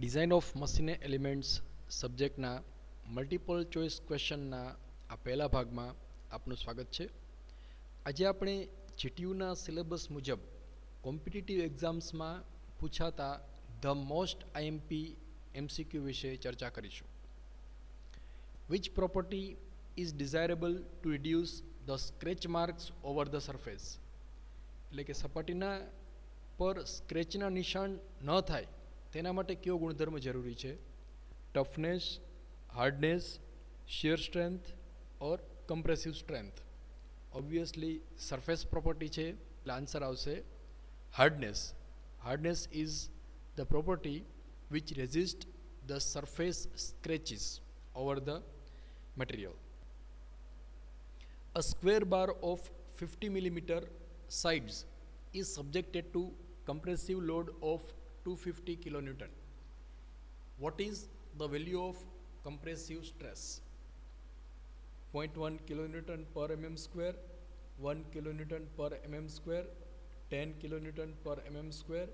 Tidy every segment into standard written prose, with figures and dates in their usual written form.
Design of machine elements સબ્જેક્ટના multiple choice ક્વેશ્ચનના આ પહેલા ભાગમાં આપનું સ્વાગત છે. આજે આપણે જીટીયુના સિલેબસ મુજબ કોમ્પિટિટિવ એક્ઝામ્સમાં પૂછાતા ધ મોસ્ટ આઈએમપી એમસીક્યુ વિશે ચર્ચા કરીશું. Which property is desirable to reduce the scratch marks over the surface, એટલે કે સપાટીના પર સ્ક્રેચના નિશાન ન થાય તેના માટે કયો ગુણધર્મ જરૂરી છે? Toughness, hardness, shear strength or compressive strength. Obviously surface property છે એટલે આન્સર આવશે hardness. Hardness is the property which resist the surface scratches over the material. A square bar of 50 millimeter sides is subjected to compressive load of 250 kilonewton. What is the value of compressive stress? 0.1 kilonewton per mm square, 1 kilonewton per mm square, 10 kilonewton per mm square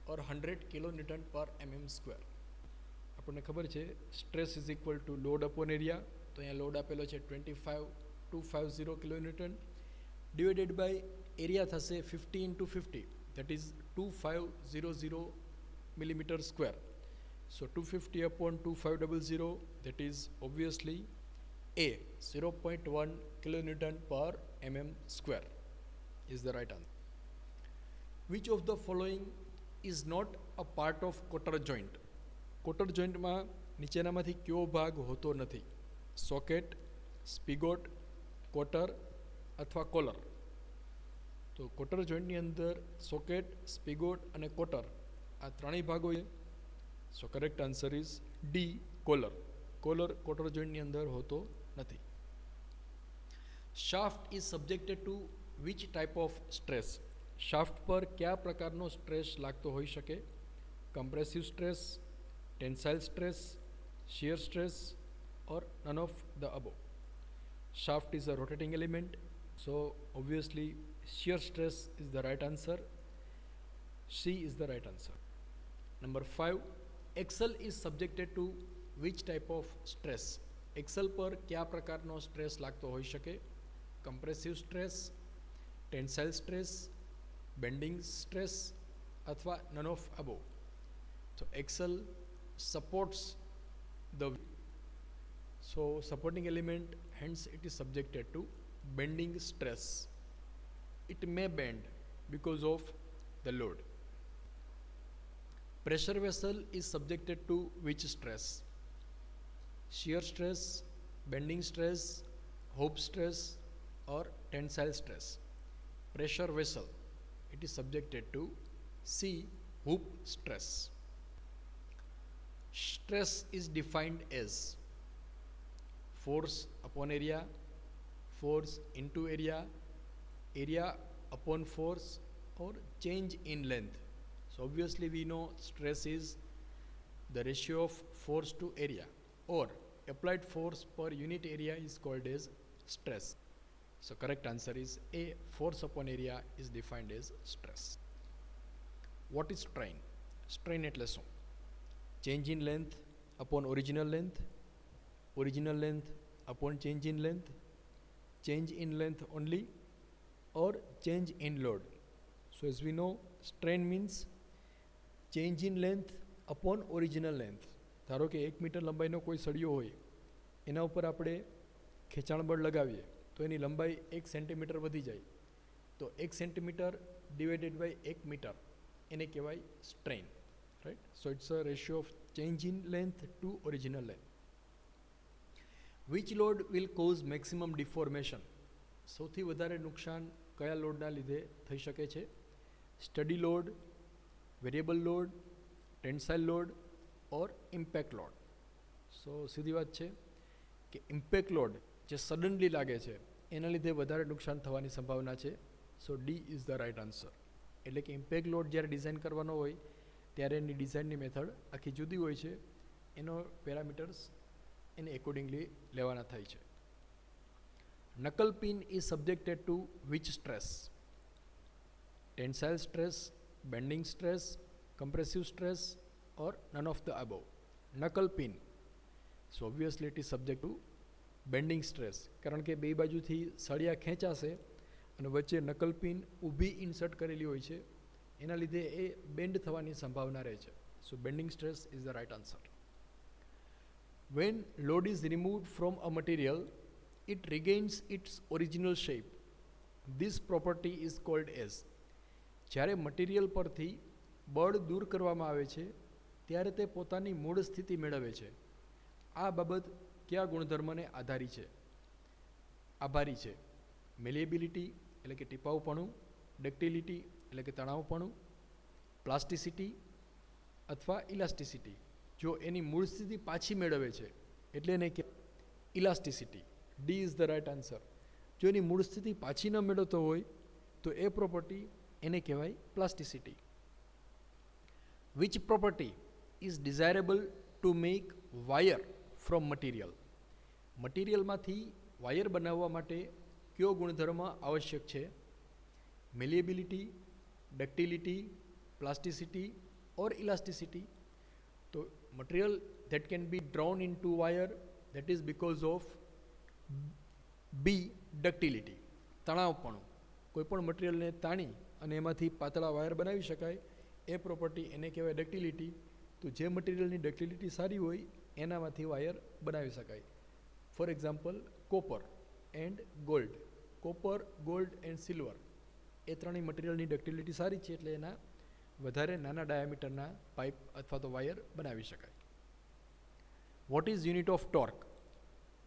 or 100 kilonewton per mm square. આપણને ખબર છે stress is equal two load upon area, તો અહીંયા load આપેલો છે 250 kilonewton divided by area થશે 50 into 50, that is 2500 millimeter square. So 250 upon 2500, that is obviously A, 0.1 kilonewton per mm square is the right answer. Which of the following is not a part of cotter joint? Cotter જોઈન્ટમાં નીચેનામાંથી કયો ભાગ હોતો નથી? Socket, spigot, cotter અથવા collar. તો cotter જોઈન્ટની અંદર સોકેટ, સ્પિગોટ અને કોટર આ ત્રણેય ભાગો છે. So correct answer is D, collar. Collar cotter જોઈન્ટની અંદર હોતો નથી. Shaft is subjected to which type of stress? Shaft પર કયા પ્રકારનો સ્ટ્રેસ લાગતો હોઈ શકે? Compressive stress, tensile stress, shear stress or none of the above. Shaft is a rotating element, so obviously shear stress is the right answer. C is the right answer. Number 5, axle is subjected to which type of stress? Axle પર કયા પ્રકારનો stress લાગતો હોઈ શકે? Compressive stress, tensile stress, bending stress અથવા none of above. તો Excel supports the, so supporting element, hence it is subjected to bending stress. It may bend because of the load. Pressure vessel is subjected to which stress? Shear stress, bending stress, hoop stress or tensile stress. Pressure vessel, it is subjected to C, hoop stress. Stress is defined as force upon area, force into area, area upon force or change in length. So obviously we know stress is the ratio of force to area, or applied force per unit area is called as stress. So correct answer is A, force upon area is defined as stress. What is strain? Strain એટલે શું? Change in length upon original length, original length upon change in length, change in length only or change in load. So as we know, strain means change in length upon original length. ધારો કે 1 metre લંબાઈનો કોઈ સળિયો હોય, એના ઉપર આપણે ખેંચાણ બળ લગાવીએ તો એની લંબાઈ 1 સેન્ટીમીટર વધી જાય, તો 1 સેન્ટીમીટર ડિવાઇડેડ બાય 1 મીટર એને કહેવાય strain. Right? So it's a ratio of change in length to original length. Which load will cause maximum deformation? સૌથી વધારે નુકસાન કયા લોડના લીધે થઈ શકે છે? Steady load, variable load, tensile load or impact load. So સીધી વાત છે કે ઇમ્પેક્ટ લોડ જે સડનલી લાગે છે એના લીધે વધારે નુકસાન થવાની સંભાવના છે. So D is the right answer. એટલે કે ઇમ્પેક્ટ લોડ જ્યારે ડિઝાઇન કરવાનો હોય ત્યારે એની ડિઝાઇનની મેથડ આખી જુદી હોય છે, એનો પેરામીટર્સ એને એકોર્ડિંગલી લેવાના થાય છે. નકલ pin is subjected to which stress? Tensile stress, bending stress, compressive stress or none of the above. Knuckle pin, so obviously it is subject to bending stress, કારણ કે બે બાજુથી સળિયા ખેંચાશે અને વચ્ચે નકલ પિન ઊભી ઇન્સર્ટ કરેલી હોય છે, એના લીધે એ બેન્ડ થવાની સંભાવના રહે છે. So bending stress is the right answer. When load is removed from a material it regains its original shape. This property is called as. જ્યારે મટીરિયલ પરથી બળ દૂર કરવામાં આવે છે ત્યારે તે પોતાની મૂળ સ્થિતિ મેળવે છે. આ બાબત કયા ગુણધર્મને આભારી છે? મેલિએબિલિટી એટલે કે ટીપાઉપણું, ડક્ટિલિટી એટલે કે તણાવપણું, પ્લાસ્ટિસિટી અથવા ઇલાસ્ટિસિટી. જો એની મૂળ સ્થિતિ પાછી મેળવે છે એટલે એને કે elasticity. D is the right answer. જો એની મૂળ સ્થિતિ પાછી ન મેળવતો હોય તો એ પ્રોપર્ટી એને કહેવાય plasticity. Which property is desirable to make wire from material. મટીરિયલમાંથી વાયર બનાવવા માટે કયો ગુણધર્મ આવશ્યક છે? Malleability, ductility, plasticity or elasticity. તો material that can be drawn into wire, that is because of B, ductility, તણાવપણું. કોઈપણ મટીરિયલને તાણી અને એમાંથી પાતળા વાયર બનાવી શકાય, એ પ્રોપર્ટી એને કહેવાય ડક્ટિલિટી. તો જે મટીરિયલની ડક્ટિલિટી સારી હોય એનામાંથી વાયર બનાવી શકાય. For example copper and gold. Copper, gold and silver એ ત્રણેય મટીરિયલની ડક્ટિલિટી સારી છે એટલે એના વધારે નાના ડાયામીટરના પાઇપ અથવા તો વાયર બનાવી શકાય. What is unit of torque?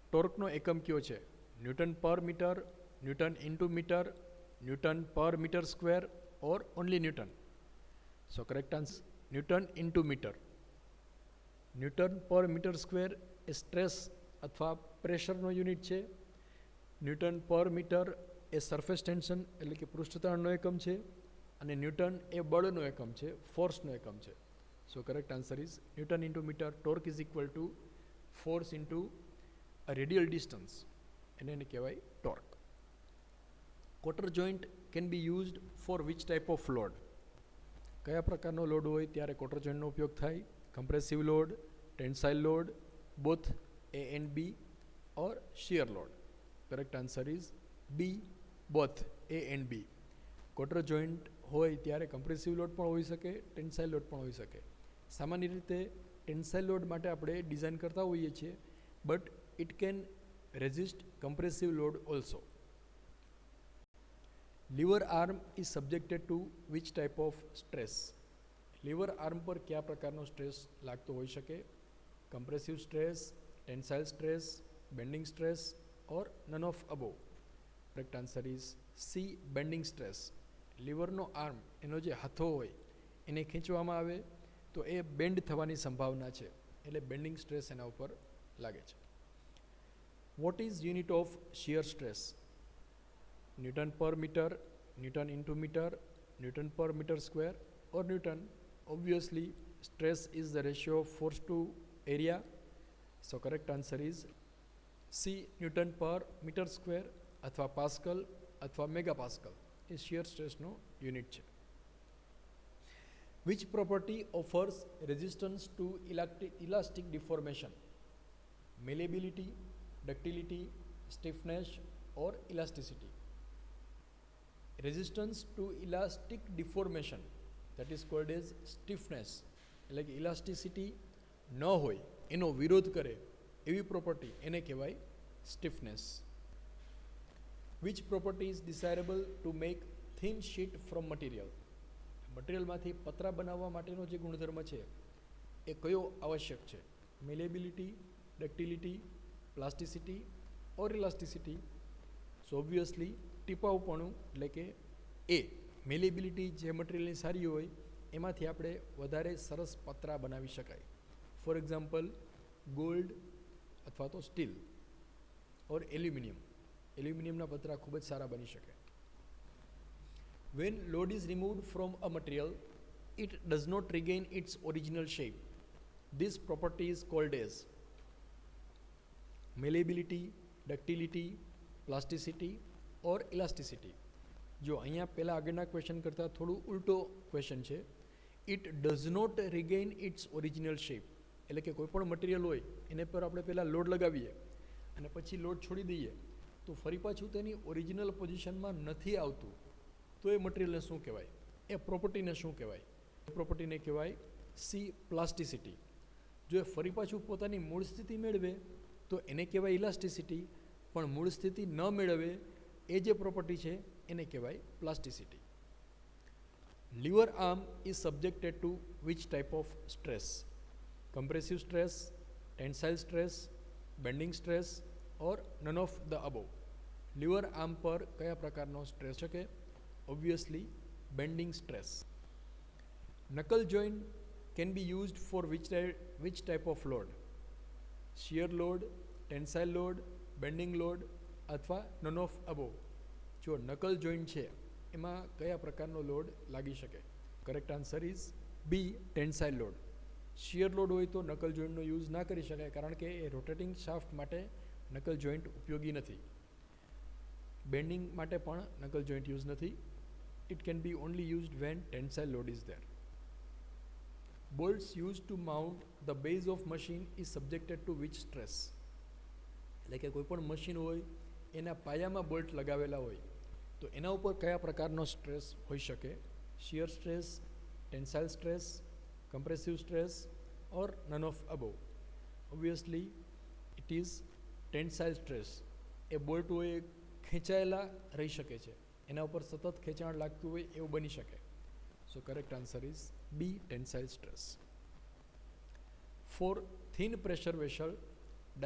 ટોર્કનો એકમ કયો છે? Newton per metre, newton into metre, newton per metre square or only newton? So correct answer newton into metre. Newton per metre square એ સ્ટ્રેસ અથવા પ્રેશરનો યુનિટ છે. ન્યૂટન પર મીટર એ surface tension એટલે કે પૃષ્ઠતાણનો એકમ છે, અને ન્યૂટન એ બળનો એકમ છે, ફોર્સનો એકમ છે. So correct answer is newton into metre. Torque is equal to force into a radial distance, એને કહેવાય torque. Quarter joint can be used for which type of load? કયા પ્રકારનો લોડ હોય ત્યારે ક્વાર્ટર જોઈન્ટનો ઉપયોગ થાય? Compressive load, tensile load, both A and B or shear load? Correct answer is B, both A and B. Quarter joint હોય ત્યારે compressive load પણ હોઈ શકે, ટેન્સાઇલ લોડ પણ હોઈ શકે. સામાન્ય રીતે ટેન્સાઇલ લોડ માટે આપણે ડિઝાઇન કરતા હોઈએ છીએ, but it can resist compressive load also. Lever arm is subjected to which type of stress? Lever arm પર કયા પ્રકારનો સ્ટ્રેસ લાગતો હોઈ શકે? Compressive stress, tensile stress, bending stress or none of above? Correct answer is C, bending stress. લીવરનો arm, એનો જે હાથો હોય એને ખેંચવામાં આવે તો એ બેન્ડ થવાની સંભાવના છે, એટલે બેન્ડિંગ સ્ટ્રેસ એના ઉપર લાગે છે. What is unit of shear stress? Newton per metre, newton into metre, newton per metre square or newton? Obviously stress is the ratio of force to area. So correct answer is C, newton per metre square અથવા pascal અથવા mega pascal એ shear સ્ટ્રેસનો unit છે. Which property offers resistance to elastic deformation? Malleability, ductility, stiffness or elasticity? Resistance to elastic deformation, that is called as stiffness, એટલે કે elasticity ન હોય એનો વિરોધ કરે એવી પ્રોપર્ટી એને કહેવાય stiffness. Which property is desirable to make thin sheet from material? મટીરિયલમાંથી પતરા બનાવવા માટેનો જે ગુણધર્મ છે એ કયો આવશ્યક છે? મેલેબિલિટી, ductility, plasticity or elasticity? So obviously ટીપાઉપણું એટલે કે એ. મેલેબિલિટી જે મટીરિયલની સારી હોય એમાંથી આપણે વધારે સરસ પતરા બનાવી શકાય. ફોર એક્ઝામ્પલ ગોલ્ડ અથવા તો સ્ટીલ ઓર એલ્યુમિનિયમ. એલ્યુમિનિયમના પતરા ખૂબ જ સારા બની શકે. When load is removed from a material it does not regain its original shape. This property is called as malleability, ductility, plasticity or elasticity? જો અહીંયા પહેલાં આગળના ક્વેશ્ચન કરતાં થોડું ઉલટો ક્વેશ્ચન છે. It does not regain its original shape. એટલે કે કોઈ પણ મટીરિયલ હોય એને પર આપણે પહેલાં લોડ લગાવીએ અને પછી લોડ છોડી દઈએ તો ફરી પાછું તેની ઓરિજિનલ પોઝિશનમાં નથી આવતું, તો એ મટીરિયલને શું કહેવાય? એ પ્રોપર્ટીને શું કહેવાય? એ પ્રોપર્ટીને કહેવાય સી પ્લાસ્ટિસિટી. જો એ ફરી પાછું પોતાની મૂળ સ્થિતિ મેળવે તો એને કહેવાય ઇલાસ્ટિસિટી, પણ મૂળ સ્થિતિ ન મેળવે એ જે પ્રોપર્ટી છે એને કહેવાય plasticity. Liver arm is subjected to which type of stress? compressive stress, tensile stress, bending stress or none of the above. Lever arm પર કયા પ્રકારનો સ્ટ્રેસ છે? Obviously bending stress. Knuckle joint can be used for which type of load? Shear load, tensile load, bending load અથવા none of above. જો knuckle joint છે એમાં કયા પ્રકારનો લોડ લાગી શકે? Correct answer is B, tensile load. Shear load હોય તો નકલ જોઈન્ટનો યુઝ ના કરી શકાય, કારણ કે એ રોટેટિંગ શાફ્ટ માટે નકલ જોઈન્ટ ઉપયોગી નથી. બેન્ડિંગ માટે પણ નકલ જોઈન્ટ યુઝ નથી. It can be only used when tensile load is there. Bolts use to mount the base of machine is subjected to which stress? એટલે કે કોઈ પણ મશીન હોય એના પાયામાં બોલ્ટ લગાવેલા હોય તો એના ઉપર કયા પ્રકારનો સ્ટ્રેસ હોઈ શકે? Shear stress, tensile stress, compressive stress or none of above. Obviously it is tensile stress. A bolt હોય ખેંચાયેલા રહી શકે છે, એના ઉપર સતત ખેંચાણ લાગતું હોય એવું બની શકે. So correct answer is B, tensile stress. For thin pressure vessel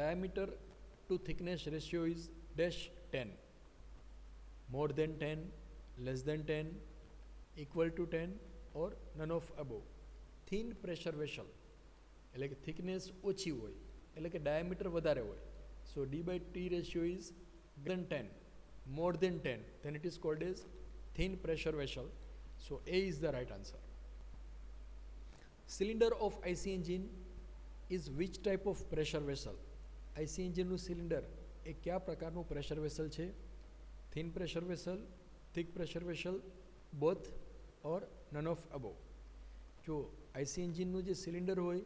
diameter to thickness ratio is dash 10, more than 10, less than 10, equal to 10 or none of above. Thin pressure vessel એટલે કે થિકનેસ ઓછી હોય એટલે કે diameter વધારે હોય. So D/T ratio is greater than 10, more than 10, then it is called as thin pressure vessel. So A is the right answer. Cylinder of IC engine is which type of pressure vessel? IC engine નું cylinder એ કયા પ્રકારનું pressure vessel છે? Thin pressure vessel, thick pressure vessel, both or none of above. જો IC એન્જિનનું જે cylinder હોય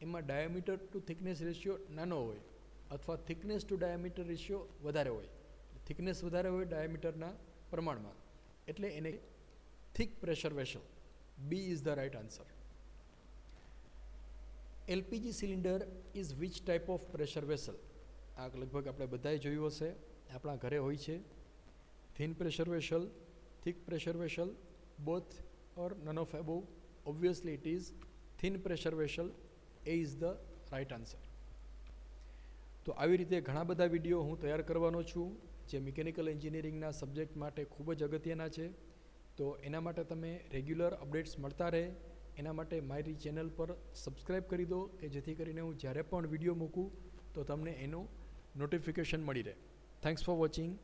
એમાં ડાયામીટર ટુ થિકનેસ રેશિયો નાનો હોય અથવા થિકનેસ ટુ ડાયામીટર રેશિયો વધારે હોય. થિકનેસ વધારે હોય ડાયામીટરના પ્રમાણમાં, એટલે એને thick pressure vessel. B is the right answer. LPG cylinder is which type of pressure vessel? આ લગભગ આપણે બધાએ જોયું હશે, આપણા ઘરે હોય છે. Thin pressure vessel, thick pressure vessel, both or none of above. Obviously it is thin pressure vessel. A is the right answer. તો આવી રીતે ઘણા બધા વિડીયો હું તૈયાર કરવાનો છું જે મિકેનિકલ એન્જિનિયરિંગના સબ્જેક્ટ માટે ખૂબ જ અગત્યના છે. તો એના માટે તમે રેગ્યુલર અપડેટ્સ મળતા રહે એના માટે મારી ચેનલ પર સબસ્ક્રાઈબ કરી દો કે જેથી કરીને હું જ્યારે પણ વિડીયો મૂકું તો તમને એનું નોટિફિકેશન મળી રહે. Thanks for watching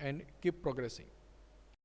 and keep પ્રોગ્રેસિંગ.